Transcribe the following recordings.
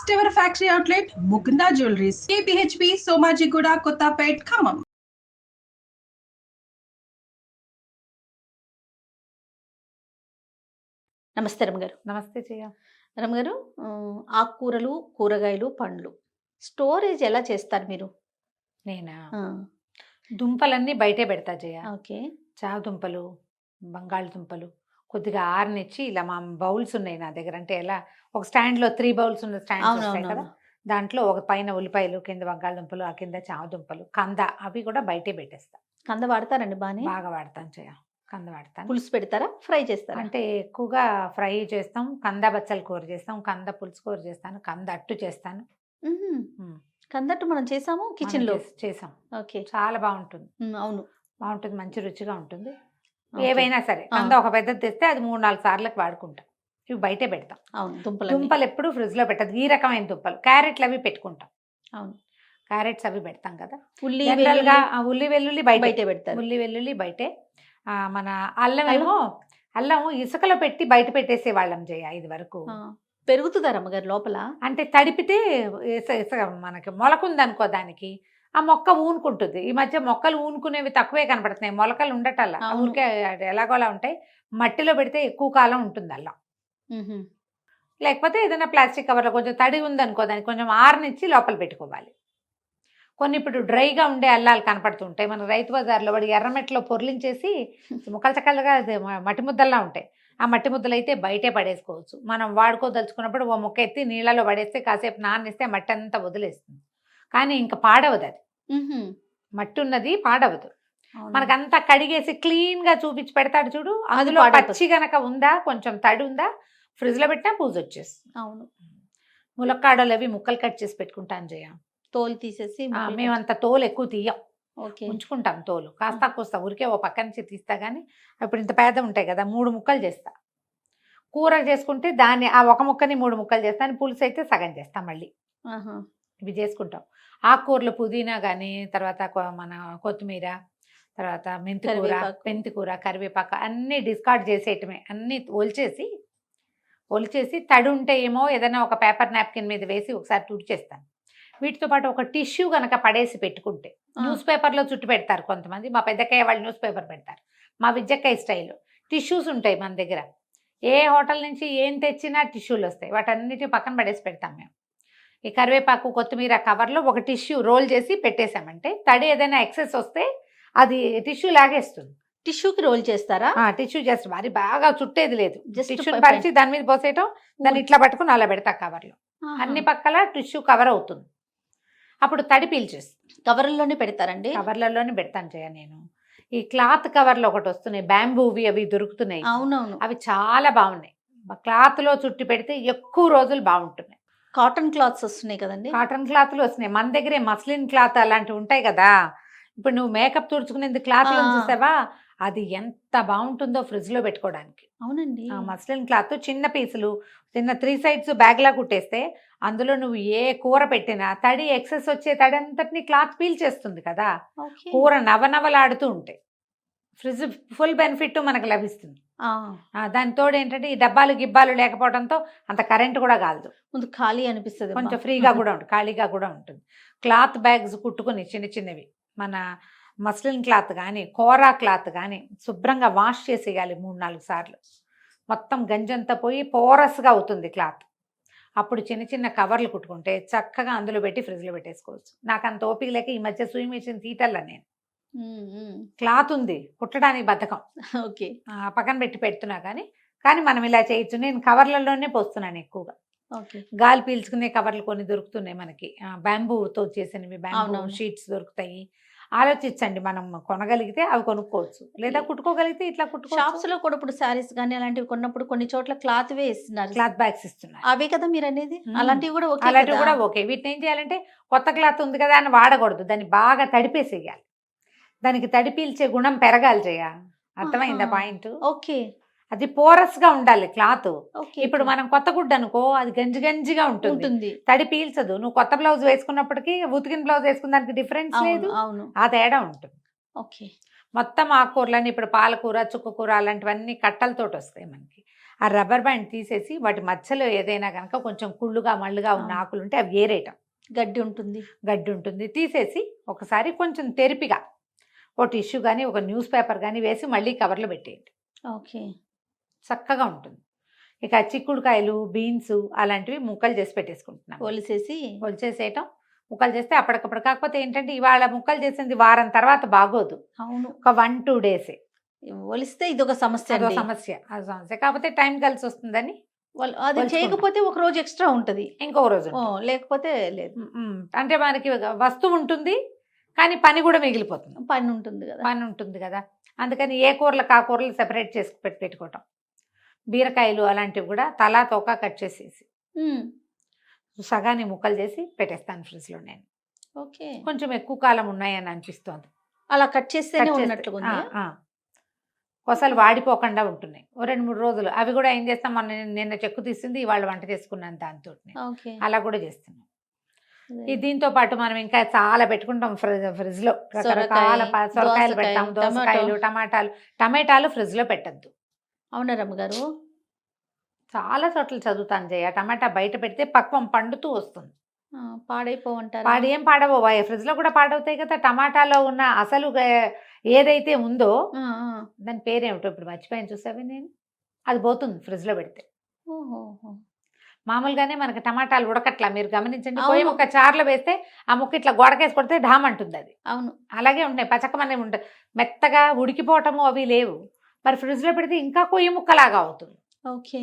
First ever factory outlet, Mukunda Jewelries, KPHP, Somajiguda, Kottapet, Khammam. నమస్తే రమగారు. నమస్తే జయ. రమగారు, ఆకుకూరలు, కూరగాయలు, పండ్లు స్టోరేజ్ ఎలా చేస్తారు మీరు? నేనా దుంపలన్నీ బయటే పెడతా జయ. ఓకే. చావ దుంపలు, బంగాళదుంపలు కొద్దిగా ఆరనిచ్చి ఇలా మా బౌల్స్ ఉన్నాయి నా దగ్గర. అంటే ఎలా ఒక స్టాండ్లో 3 బౌల్స్ ఉన్న స్టాండ్స్ వస్తాయి కదా, దాంట్లో ఒక పైన ఉల్లిపాయలు, కింద బంగాళదుంపలు, ఆ కింద చావ దుంపలు, కంద, అవి కూడా బయటే పెట్టేస్తా. కంద వాడతారండి? బాగా వాడతాను జయ. కంద వాడతాను. పులుసు పెడతారా, ఫ్రై చేస్తారా? అంటే ఎక్కువగా ఫ్రై చేస్తాం. కంద బచ్చల కూర చేస్తాం, కంద పులుసు కూర చేస్తాను, కంద అట్టు చేస్తాను. కందట్టు మనం చేసాము, కిచెన్ లో చేసాం. ఓకే, చాలా బాగుంటుంది. అవును, బాగుంటుంది, మంచి రుచిగా ఉంటుంది. ఏవైనా సరే కంద ఒక పెద్దది తెస్తే అది 3-4 సార్లకు వాడుకుంటాం. ఇవి బయటే పెడతాం. అవును, దుంపలు ఎప్పుడు ఫ్రిడ్జ్ లో పెట్టదు. ఈ రకమైన దుంపలు, క్యారెట్లు అవి పెట్టుకుంటాం. అవును, క్యారెట్స్ అవి పెడతాం కదా. ఉల్లి వెల్లుల్లి బయటే పెడతాం. ఉల్లి వెల్లుల్లి బయటే. మన అల్లం ఏమో, అల్లం ఇసుకలో పెట్టి బయట పెట్టేసే వాళ్ళం జయ ఇది వరకు. పెరుగుతుందా రమ్మగారు లోపల? అంటే తడిపితే ఇసుక మనకి మొలకుందనుకో, దానికి ఆ మొక్క ఊనుకుంటుంది. ఈ మధ్య మొక్కలు ఊనుకునేవి తక్కువే కనపడుతున్నాయి, మొలకలు ఉండటల్లా. ఊరికే ఎలాగోలా ఉంటాయి. మట్టిలో పెడితే ఎక్కువ కాలం ఉంటుంది అల్లం. లేకపోతే ఏదైనా ప్లాస్టిక్ కవర్లో కొంచెం తడి ఉందనుకో, దానికి కొంచెం ఆరనిచ్చి లోపల పెట్టుకోవాలి. కొన్ని ఇప్పుడు డ్రైగా ఉండే అల్లాలు కనపడుతుంటాయి మన రైతు బజార్లో. వాడి ఎర్రమెట్లో పొర్లించేసి ముక్కలు చక్కలుగా మట్టి ముద్దల్లా ఉంటాయి. ఆ మట్టి ముద్దలు అయితే బయటే పడేసుకోవచ్చు. మనం వాడుకోదలుచుకున్నప్పుడు ఓ ముక్క ఎత్తి నీళ్ళలో పడేస్తే కాసేపు నాన్నిస్తే మట్టి అంతా వదిలేస్తుంది. కానీ ఇంకా పాడవదు అది. మట్టి ఉన్నది పాడవదు. మనకంతా కడిగేసి క్లీన్గా చూపించి పెడతాడు చూడు. అందులో పచ్చి గనక ఉందా, కొంచెం తడి ఉందా, ఫ్రిడ్జ్లో పెట్టినా పూజ వచ్చేస్తుంది. అవును. ములక్కాడలు అవి ముక్కలు కట్ చేసి పెట్టుకుంటాను జయ. తోలు తీసేసి మేమంతా తోలు ఎక్కువ తీయం, ఓకే, ఉంచుకుంటాం. తోలు కాస్త కోస్తా ఊరికే ఓ పక్క నుంచి తీస్తా. కానీ ఇప్పుడు ఇంత పేద ఉంటాయి కదా, 3 ముక్కలు చేస్తా. కూర చేసుకుంటే దాన్ని ఆ ఒక ముక్కని 3 ముక్కలు చేస్తాను. పులుసు అయితే సగం చేస్తా. మళ్ళీ ఇవి చేసుకుంటాం. ఆకుకూరలు పుదీనా కానీ, తర్వాత మన కొత్తిమీర, తర్వాత మెంతికూర, కరివేపాకు అన్నీ డిస్కార్డ్ చేసేయటమే. అన్నీ ఒలిచేసి తడి ఉంటే ఏమో ఏదైనా ఒక పేపర్ నాప్కిన్ మీద వేసి ఒకసారి తుడిచేస్తాను. వీటితో పాటు ఒక టిష్యూ కనుక పడేసి పెట్టుకుంటే, న్యూస్ పేపర్లో చుట్టు పెడతారు కొంతమంది. మా పెద్దక్కయ్య వాళ్ళు న్యూస్ పేపర్ పెడతారు. మా విజ్జక్కయ్య స్టైల్ టిష్యూస్ ఉంటాయి మన దగ్గర. ఏ హోటల్ నుంచి ఏం తెచ్చినా టిష్యూలు వస్తాయి. వాటన్నిటి పక్కన పడేసి పెడతాం మేము. ఈ కరివేపాకు, కొత్తిమీర కవర్లో ఒక టిష్యూ రోల్ చేసి పెట్టేసామంటే తడి ఏదైనా ఎక్సెస్ వస్తే అది టిష్యూ లాగేస్తుంది. టిష్యూకి రోల్ చేస్తారా? టిష్యూ జస్ట్ మరి బాగా చుట్టేది లేదు. టిష్యూ పరిచి దాని మీద పోసేయటం, దాన్ని ఇట్లా పట్టుకుని అలా పెడతా కవర్లో. అన్ని పక్కల టిష్యూ కవర్ అవుతుంది. అప్పుడు తడి పీల్చేస్తుంది. కవర్లోనే పెడతారండి? కవర్లలోనే పెడతాను జయ నేను. ఈ క్లాత్ కవర్లు ఒకటి వస్తున్నాయి, బ్యాంబూవి, అవి దొరుకుతున్నాయి. అవునవును, అవి చాలా బాగున్నాయి. క్లాత్లో చుట్టి పెడితే ఎక్కువ రోజులు బాగుంటున్నాయి. కాటన్ క్లాత్స్ వస్తున్నాయి కదండి? కాటన్ క్లాత్లు వస్తున్నాయి. మన దగ్గరే మస్లిన్ క్లాత్ అలాంటివి ఉంటాయి కదా. ఇప్పుడు నువ్వు మేకప్ తుడుచుకునేది క్లాత్లో చూసావా, అది ఎంత బాగుంటుందో ఫ్రిడ్జ్లో పెట్టుకోవడానికి. అవునండి. మస్లిన్ క్లాత్ చిన్న పీసులు, చిన్న 3 సైడ్స్ బ్యాగ్లా కుట్టేస్తే అందులో నువ్వు ఏ కూర పెట్టినా తడి ఎక్సెస్ వచ్చే తడి అంతటిని క్లాత్ పీల్ చేస్తుంది కదా. కూర నవనవలాడుతూ ఉంటాయి. ఫ్రిడ్జ్ ఫుల్ బెనిఫిట్ మనకు లభిస్తుంది. దాని తోడు ఏంటంటే ఈ డబ్బాలు గిబ్బాలు లేకపోవడంతో అంత కరెంట్ కూడా కాలదు. ముందు ఖాళీ అనిపిస్తుంది, కొంచెం ఫ్రీగా కూడా ఉంటుంది, ఖాళీగా కూడా ఉంటుంది. క్లాత్ బ్యాగ్స్ కుట్టుకుని చిన్న చిన్నవి, మన మస్లిన్ క్లాత్ కానీ కోరా క్లాత్ కానీ శుభ్రంగా వాష్ చేసేయాలి 3-4 సార్లు. మొత్తం గంజంతా పోయి పోరస్గా అవుతుంది క్లాత్. అప్పుడు చిన్న చిన్న కవర్లు కుట్టుకుంటే చక్కగా అందులో పెట్టి ఫ్రిడ్జ్లో పెట్టేసుకోవచ్చు. నాకు అంత ఓపిక లేక ఈ మధ్య సూయి మిషన్ తీటల్లా నేను. క్లాత్ ఉంది, కుట్టడానికి బద్ధకం. ఓకే, పక్కన పెడుతున్నా కానీ మనం ఇలా చేయొచ్చు. నేను కవర్లలోనే పోస్తున్నాను ఎక్కువగా. గాలి పీల్చుకునే కవర్లు కొన్ని దొరుకుతున్నాయి మనకి, బ్యాంబూతో చేసినవి. బ్యాంబూ షీట్స్ దొరుకుతాయి. ఆలోచించండి, మనం కొనగలిగితే అవి కొనుక్కోవచ్చు, లేదా కుట్టుకోగలిగితే ఇట్లా కుట్టుకో. షాప్స్ లో కూడా ఇప్పుడు శారీస్ కానీ అలాంటివి కొన్నప్పుడు కొన్ని చోట్ల క్లాత్ వేస్తున్నారు, క్లాత్ బ్యాగ్స్ ఇస్తున్నారు. అవే కదా మీరు అనేది? అలాంటివి కూడా ఓకే. వీటిని ఏం చేయాలంటే, కొత్త క్లాత్ ఉంది కదా అని వాడకూడదు, దాన్ని బాగా తడిపేసేయాలి. దానికి తడి పీల్చే గుణం పెరగాలి చేయ. అర్థమైందా పాయింట్? ఓకే, అది పోరస్గా ఉండాలి క్లాత్. ఇప్పుడు మనం కొత్త గుడ్డ అనుకో, అది గంజిగా ఉంటుంది, తడి పీల్చదు. నువ్వు కొత్త బ్లౌజ్ వేసుకున్నప్పటికీ ఉతికిన బ్లౌజ్ వేసుకున్న దానికి డిఫరెన్స్ లేదు, ఆ తేడా ఉంటుంది. ఓకే, మొత్తం ఆకుకూరలని ఇప్పుడు పాలకూర, చుక్కకూర అలాంటివన్నీ కట్టలతోటి వస్తాయి మనకి. ఆ రబ్బర్ బ్యాండ్ తీసేసి వాటి మధ్యలో ఏదైనా కనుక కొంచెం కుళ్ళుగా మళ్ళుగా ఉన్న ఆకులు ఉంటే అవి ఏరేయటం. గడ్డి ఉంటుంది. గడ్డి ఉంటుంది తీసేసి ఒకసారి కొంచెం తెరిపిగా ఒక టిష్యూ కానీ ఒక న్యూస్ పేపర్ కానీ వేసి మళ్ళీ కవర్లో పెట్టేయండి. ఓకే. చక్కగా ఉంటుంది. ఇక చిక్కుడుకాయలు, బీన్స్ అలాంటివి ముక్కలు చేసి పెట్టేసుకుంటున్నాం. ఒలిచేసేయటం, ముక్కలు చేస్తే అప్పటికప్పుడు. కాకపోతే ఏంటంటే ఇవాళ ముక్కలు చేసింది వారం తర్వాత బాగోదు. అవును. ఒక 1-2 డేసే ఒలిస్తే ఇదొక సమస్య. అదో సమస్య. అది సమస్య. కాకపోతే టైం కలిసి వస్తుందని అది చేయకపోతే ఒక రోజు ఎక్స్ట్రా ఉంటుంది, ఇంకో రోజు లేకపోతే లేదు. అంటే మనకి వస్తువు ఉంటుంది కానీ పని కూడా మిగిలిపోతుంది. పని ఉంటుంది కదా. అందుకని ఏ కూరలకు ఆ కూరలు సెపరేట్ చేసి పెట్టుకోవటం. బీరకాయలు అలాంటివి కూడా తలా తోక కట్ చేసేసి సగాన్ని ముక్కలు చేసి పెట్టేస్తాను ఫ్రిడ్జ్లో నేను. ఓకే. కొంచెం ఎక్కువ కాలం ఉన్నాయని అనిపిస్తోంది. అలా కట్ చేస్తేనే ఉన్నట్లుగా కొసలు వాడిపోకుండా ఉంటున్నాయి. 2-3 రోజులు. అవి కూడా ఏం చేస్తాం, మన నిన్న చెక్కు తీసింది ఇవాళ వంట చేసుకున్నాను దాంతో. అలా కూడా చేస్తున్నాం. దీంతో పాటు మనం ఇంకా చాలా పెట్టుకుంటాం ఫ్రిడ్జ్ లో. రకరకాల సొరకాయలు పెడతాం, దోసకాయలు, టమాటాలు ఫ్రిడ్జ్ లో పెట్టద్దు. అవునా రమ్మగారు? చాలా చోట్ల చదువుతాను జయ. టమాటా బయట పెడితే పక్వం పండుతూ వస్తుంది. పాడైపోవంటారు. ఏం పాడవో, ఫ్రిడ్జ్ లో కూడా పాడవుతాయి కదా. టమాటాలో ఉన్న అసలు ఏదైతే ఉందో దాని పేరేమిటో ఇప్పుడు మర్చిపోయాను, చూసావి నేను. అది పోతుంది ఫ్రిడ్జ్ లో పెడితే. మామూలుగానే మనకి టమాటాలు ఉడకట్లా, మీరు గమనించండి. పోయి ముక్క చారులో వేస్తే ఆ ముక్క ఇట్లా గోడకేసి కొడితే ఢామ్ అంటుంది అది. అవును, అలాగే ఉంటాయి. పచ్చకమనే ఉంటుంది, మెత్తగా ఉడికిపోవటము అవి లేవు. మరి ఫ్రిడ్జ్ లో పెడితే ఇంకా కొయ్యి ముక్కలాగా అవుతుంది. ఓకే.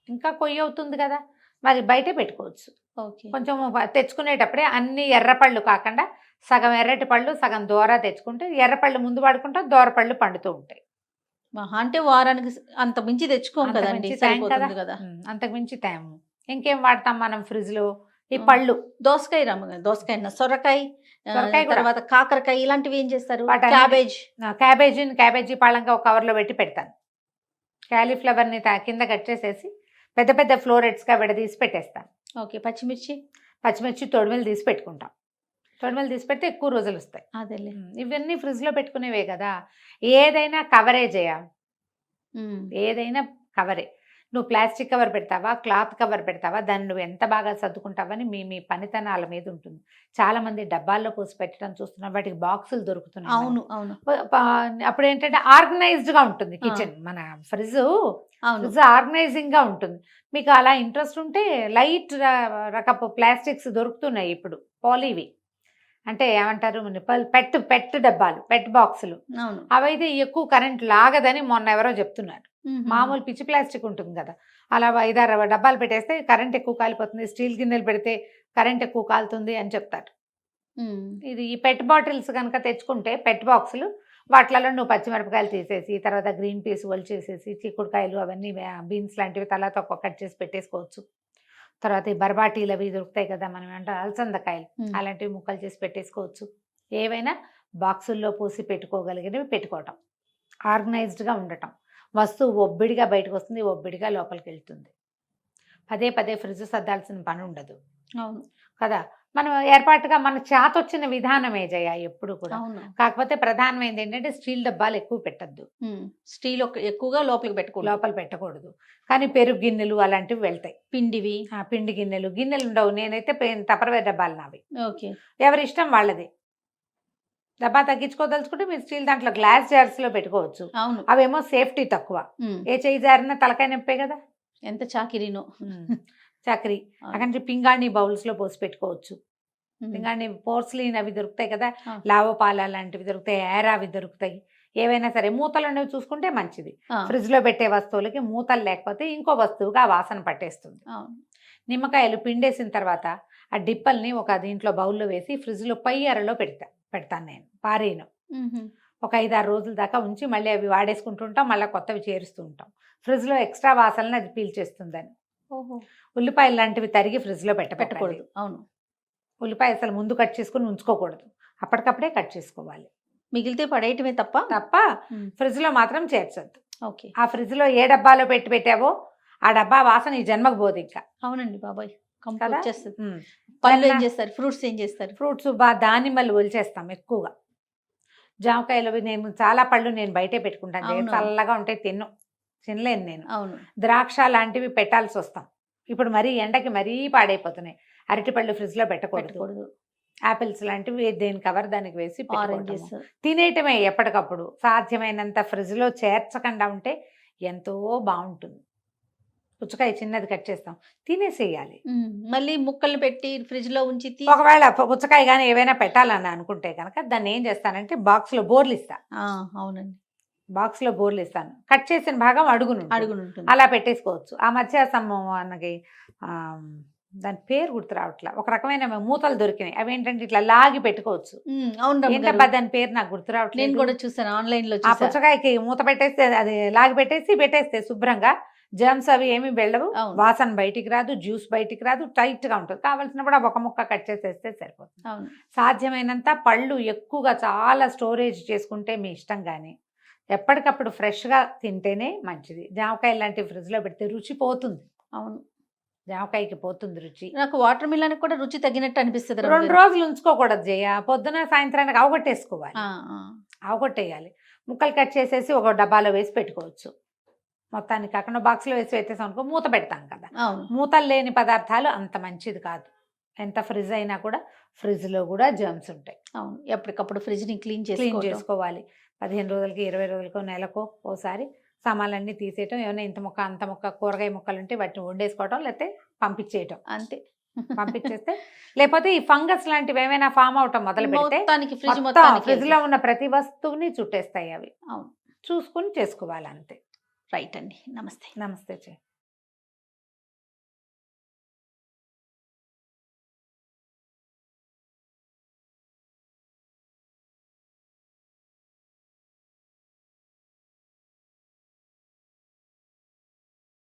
ఇంకా కొయ్యి అవుతుంది కదా. మరి బయటే పెట్టుకోవచ్చు. కొంచెం తెచ్చుకునేటప్పుడే అన్ని ఎర్రపళ్ళు కాకుండా సగం ఎర్రటి పళ్ళు సగం దోర తెచ్చుకుంటే ఎర్రపళ్ళు ముందు వాడుకుంటాం, దోరపళ్ళు పండుతూ ఉంటాయి. అంటే వారానికి అంత మించి తెచ్చుకోం కదండి, అంతకు మించి తేము. ఇంకేం వాడతాం మనం ఫ్రిడ్జ్ లో? ఈ పళ్ళు, దోసకాయ దోసకాయ, సొరకాయ, తర్వాత కాకరకాయ ఇలాంటివి ఏం చేస్తారు? క్యాబేజీ పళ్ళంగా ఒక కవర్ లో పెట్టి పెడతాను. క్యాలీఫ్లవర్ ని కింద కట్ చేసేసి పెద్ద పెద్ద ఫ్లోరెట్స్ గా విడదీసి పెట్టేస్తాను. ఓకే. పచ్చిమిర్చి తొడిమెలు తీసి పెట్టుకుంటాం. తొడిమెలు తీసి పెడితే ఎక్కువ రోజులు వస్తాయి. అదేలే. ఇవన్నీ ఫ్రిడ్జ్ లో పెట్టుకునేవే కదా. ఏదైనా కవరే చేయాలి, ఏదైనా కవరే. నువ్వు ప్లాస్టిక్ కవర్ పెడతావా, క్లాత్ కవర్ పెడతావా, దాన్ని నువ్వు ఎంత బాగా సర్దుకుంటావని మీ పనితనాల మీద ఉంటుంది. చాలా మంది డబ్బాల్లో పోసి పెట్టడం చూస్తున్నాం, వాటికి బాక్సులు దొరుకుతున్నాయి. అవును అవును. అప్పుడు ఏంటంటే ఆర్గనైజ్డ్ గా ఉంటుంది కిచెన్. మన ఫ్రిడ్జ్ ఆర్గనైజింగ్ గా ఉంటుంది. మీకు అలా ఇంట్రెస్ట్ ఉంటే లైట్ రకపు ప్లాస్టిక్స్ దొరుకుతున్నాయి ఇప్పుడు, పాలీవి అంటే ఏమంటారు, పెట్ డబ్బాలు, పెట్ బాక్సులు. అవైతే ఎక్కువ కరెంట్ లాగదని మొన్న ఎవరో చెప్తున్నారు. మామూలు పిచ్చి ప్లాస్టిక్ ఉంటుంది కదా, అలా 5-6 డబ్బాలు పెట్టేస్తే కరెంట్ ఎక్కువ కాలిపోతుంది, స్టీల్ గిన్నెలు పెడితే కరెంట్ ఎక్కువ కాలుతుంది అని చెప్తారు. ఇది ఈ పెట్ బాటిల్స్ కనుక తెచ్చుకుంటే, పెట్ బాక్సులు, వాటిలలో నువ్వు పచ్చిమిరపకాయలు తీసేసి, తర్వాత గ్రీన్ పీస్ ఒలిచేసేసి, చిక్కుడుకాయలు అవన్నీ, బీన్స్ లాంటివి తలా తక్కువ కట్ చేసి పెట్టేసుకోవచ్చు. తర్వాత ఈ బర్బాటీలు అవి దొరుకుతాయి కదా, మనం అంటే అలసందకాయలు, అలాంటివి ముక్కలు చేసి పెట్టేసుకోవచ్చు. ఏవైనా బాక్సుల్లో పోసి పెట్టుకోగలిగినవి పెట్టుకోవటం, ఆర్గనైజ్డ్గా ఉండటం. వస్తువు ఒబ్బిడిగా బయటకు వస్తుంది, ఒబ్బిడిగా లోపలికి వెళ్తుంది. పదే ఫ్రిడ్జ్ సర్దాల్సిన పని ఉండదు. అవును కదా. మనం ఏర్పాటుగా మన చేత వచ్చిన విధానమే జయ ఎప్పుడు కూడా. కాకపోతే ప్రధానమైనది ఏంటంటే స్టీల్ డబ్బాలు ఎక్కువ పెట్టద్దు. స్టీల్ ఎక్కువగా లోపల పెట్టకూడదు. కానీ పెరుగు గిన్నెలు అలాంటివి వెళ్తాయి. పిండి గిన్నెలు ఉండవు. నేనైతే టపర్వేర్ డబ్బాలు నావి. ఎవరి ఇష్టం వాళ్ళది. డబ్బా తగ్గించుకోదలుచుకుంటే మీరు స్టీల్ దాంట్లో గ్లాస్ జార్స్ లో పెట్టుకోవచ్చు. అవేమో సేఫ్టీ తక్కువ. ఏ చేయి జారినా తలకాయ నొప్పే కదా. ఎంత చాకిరీనో. చాకరీ. అక్కడ పింగాణి బౌల్స్ లో పోసి పెట్టుకోవచ్చు. పింగాణి పోర్స్లీన్ అవి దొరుకుతాయి కదా, లావోపాల లాంటివి దొరుకుతాయి, ఏరావి దొరుకుతాయి. ఏవైనా సరే మూతలు అనేవి చూసుకుంటే మంచిది. ఫ్రిడ్జ్ లో పెట్టే వస్తువులకి మూతలు లేకపోతే ఇంకో వస్తువుగా ఆ వాసన పట్టేస్తుంది. నిమ్మకాయలు పిండేసిన తర్వాత ఆ డిప్పల్ని ఒక దీంట్లో బౌల్లో వేసి ఫ్రిడ్జ్ లో పై అరలో పెడతాను నేను. పారేను. ఒక 5-6 రోజుల దాకా ఉంచి మళ్ళీ అవి వాడేసుకుంటుంటాం, మళ్ళీ కొత్తవి చేరుస్తూ ఉంటాం. ఫ్రిడ్జ్ లో ఎక్స్ట్రా వాసనని అది పీల్చేస్తుందని. ఉల్లిపాయలు లాంటివి తరిగి ఫ్రిడ్జ్ లో పెట్టకూడదు. అవును. ఉల్లిపాయ అసలు ముందు కట్ చేసుకుని ఉంచుకోకూడదు, అప్పటికప్పుడే కట్ చేసుకోవాలి. మిగిలితే పడేయటమే తప్ప ఫ్రిడ్జ్ లో మాత్రం చేర్చొద్దు. ఆ ఫ్రిడ్జ్ లో ఏ డబ్బాలో పెట్టావో ఆ డబ్బా వాసన ఈ జన్మకు పోదు ఇంకా. అవునండి బాబాయ్. పళ్ళు ఏం చేస్తారు? ఫ్రూట్స్ ఏం చేస్తారు? ఫ్రూట్స్ దానిమ్మలు ఒలిచేస్తాం ఎక్కువగా. జామకాయలు నేను చాలా పళ్ళు నేను బయటే పెట్టుకుంటాను, చల్లగా ఉంటాయి, తిన్ను. తినలేను నేను. అవును. ద్రాక్ష లాంటివి పెట్టాల్సి వస్తాం. ఇప్పుడు మరీ ఎండకి మరీ పాడైపోతున్నాయి. అరటిపళ్ళు ఫ్రిడ్జ్లో పెట్టకూడదు. పెట్టకూడదు. యాపిల్స్ లాంటివి దేని కవర్ దానికి వేసి ఆరెంజెస్ పెట్టుకోవటము. తినేయటమే ఎప్పటికప్పుడు. సాధ్యమైనంత ఫ్రిడ్జ్లో చేర్చకుండా ఉంటే ఎంతో బాగుంటుంది. పుచ్చకాయ చిన్నది కట్ చేస్తాం, తినేసేయాలి. మళ్ళీ ముక్కలు పెట్టి ఫ్రిడ్జ్ లో ఉంచి ఒకవేళ పుచ్చకాయ కానీ ఏవైనా పెట్టాలని అనుకుంటే కనుక దాన్ని ఏం చేస్తానంటే బాక్స్లో బోర్లు ఇస్తా. అవునండి, బాక్స్లో బోర్లు ఇస్తాను. కట్ చేసిన భాగం అడుగును అడుగునుంటుంది. అలా పెట్టేసుకోవచ్చు. ఆ మధ్య మనకి దాని పేరు గుర్తు రావట్లా, ఒక రకమైన మూతలు దొరికినాయి. అవి ఏంటంటే ఇట్లా లాగి పెట్టుకోవచ్చు. అవును, ఏంటబ్బా దాని పేరు నాకు గుర్తు నేను రావట్లేదు. కూడా చూసాను ఆన్లైన్ లో. ఆ పుచ్చకాయకి మూత పెట్టేస్తే అది లాగి పెట్టేస్తే శుభ్రంగా జర్మ్స్ అవి ఏమి వెళ్ళవు, అవును. వాసన బయటికి రాదు, జ్యూస్ బయటికి రాదు, టైట్ గా ఉంటుంది. కావాల్సినప్పుడు ఒక ముక్క కట్ చేసేస్తే సరిపోతుంది. అవును. సాధ్యమైనంత పళ్ళు ఎక్కువగా చాలా స్టోరేజ్ చేసుకుంటే మీ ఇష్టం, కానీ ఎప్పటికప్పుడు ఫ్రెష్గా తింటేనే మంచిది. జామకాయ లాంటి ఫ్రిడ్జ్లో పెడితే రుచి పోతుంది. అవును, జామకాయకి పోతుంది రుచి. నాకు వాటర్ మిలన్ కూడా రుచి తగ్గినట్టు అనిపిస్తుంది. 2 రోజులు ఉంచుకోకూడదు జయ, పొద్దున సాయంత్రానికి అవగొట్టేసుకోవాలి. అవగొట్టేయాలి. ముక్కలు కట్ చేసేసి ఒక డబ్బాలో వేసి పెట్టుకోవచ్చు. మొత్తానికి కాకుండా బాక్స్లో వేసి పెట్టేసాం అనుకో, మూత పెడతాం కదా. మూతలు లేని పదార్థాలు అంత మంచిది కాదు. ఎంత ఫ్రిడ్జ్ అయినా కూడా ఫ్రిడ్జ్లో కూడా జర్మ్స్ ఉంటాయి. అవును, ఎప్పటికప్పుడు ఫ్రిడ్జ్ని క్లీన్ చేసుకోవాలి. 15 రోజులకి 20 రోజులకో నెలకో ఓసారి సామాన్లన్నీ తీసేయటం. ఏమైనా ఇంత ముక్క అంత ముక్క కూరగాయ ముక్కలు ఉంటే వాటిని వండేసుకోవటం, లేకపోతే పంపించేయటం. అంతే, పంపించేస్తే లేకపోతే ఈ ఫంగస్ లాంటివి ఏమైనా ఫామ్ అవటం మొదలు పెడితే ఫ్రిడ్జ్ లో ఉన్న ప్రతి వస్తువుని చుట్టేస్తాయి అవి. అవును, చూసుకుని చేసుకోవాలి అంతే. రైట్ అండి, నమస్తే. నమస్తే.